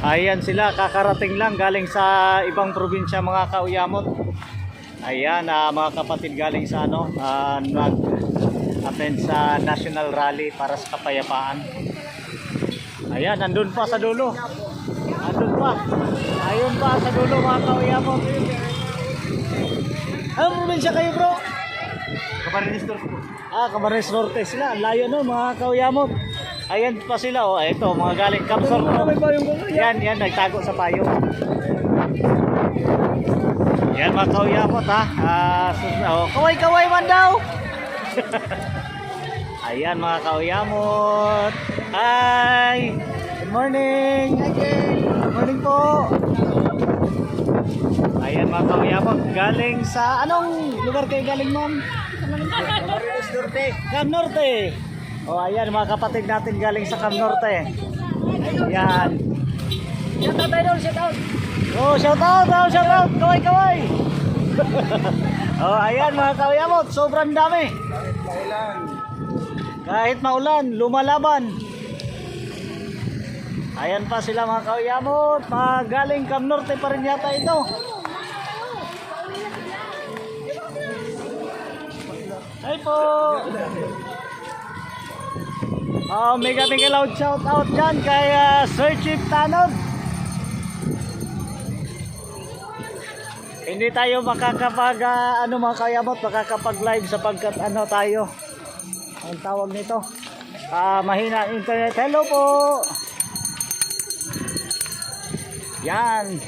Ayan sila, kakarating lang galing sa ibang probinsya mga kauyamot. Ayan, mga kapatid galing sa nag-attend sa National Rally para sa kapayapaan. Ayan, nandun pa sa dulo. Nandun pa. Ayun pa sa dulo mga kauyamot. Anong probinsya kayo bro? Camarines Norte po. Camarines Norte sila. Layo no mga kauyamot. Ayan pa sila oh. Ito mga galing Capsor. Yan, nagtago sa payo. Yan mga kauyamot ha. Kaway-kaway man daw. Ayan mga kauyamot. Hi. Good morning. Good morning po. Ayan mga kauyamot. Galing sa anong lugar kayo galing ma'am? Camarines Norte. Cam Norte. Oh, ayan mga kapatid natin galing sa Cam Norte. Ayan. Shout out idol, shout out. Oh, shout out. Kaway. Oh, ayan mga kauyamot, sobrang dami. Kahit maulan, lumalaban. Ayan pa sila mga kauyamot, galing Cam Norte pa rin yata ito. Hi po. Mega loud shout out dyan kay Sir Chief Tanod. Hindi tayo makakapag mga kayamot, makakapag live sapagkat tayo. Ang tawag nito. Mahina internet. Hello po. Yan.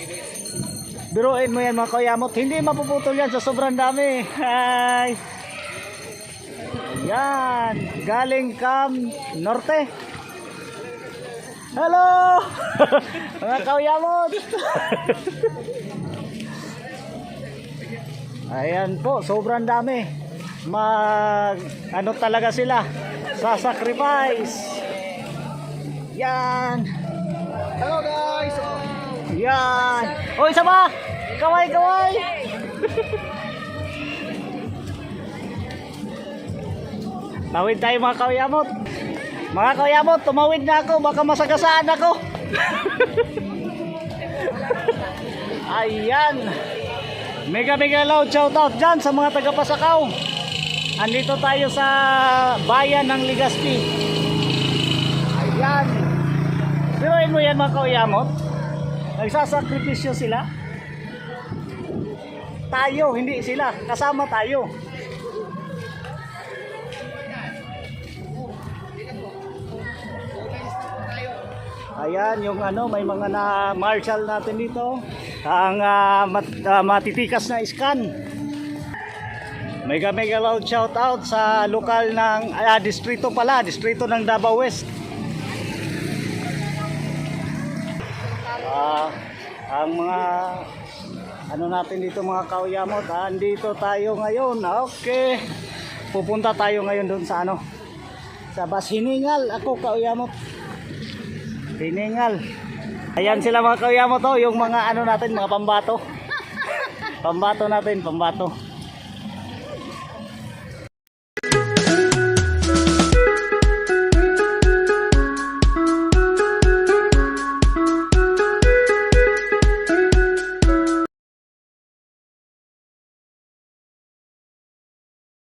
Biruin mo yan mga kayamot. Hindi mapuputol yan sa sobrang dami. Hi. Yan, galing Cam Norte. Hello! Mga kauyamot. Ayan po, sobrang dami. Talaga sila, sasacrifice. Yan. Hello guys. Yan. O, isa ba? Kaway. Tawid tayo mga kauyamot. Mga kauyamot, tumawid na ako. Baka masagasaan ako. Ayan. Mega loud shout out dyan sa mga taga-Pasakaw. Andito tayo sa bayan ng Legazpi. Ayan. Biruin mo yan mga kauyamot. Nagsasakripisyo sila. Tayo, hindi sila. Kasama tayo. Ayan yung may mga na marshal natin dito. Ang matitikas na scan. Mega loud shout out sa lokal ng distrito ng Davao West. Ang mga natin dito mga kauyamot, andito tayo ngayon. Okay. Pupunta tayo ngayon doon sa sa Basiningal. Ako kauyamot. Hiningal. Ayan sila mga kauyamot yung mga natin, mga pambato. Pambato natin.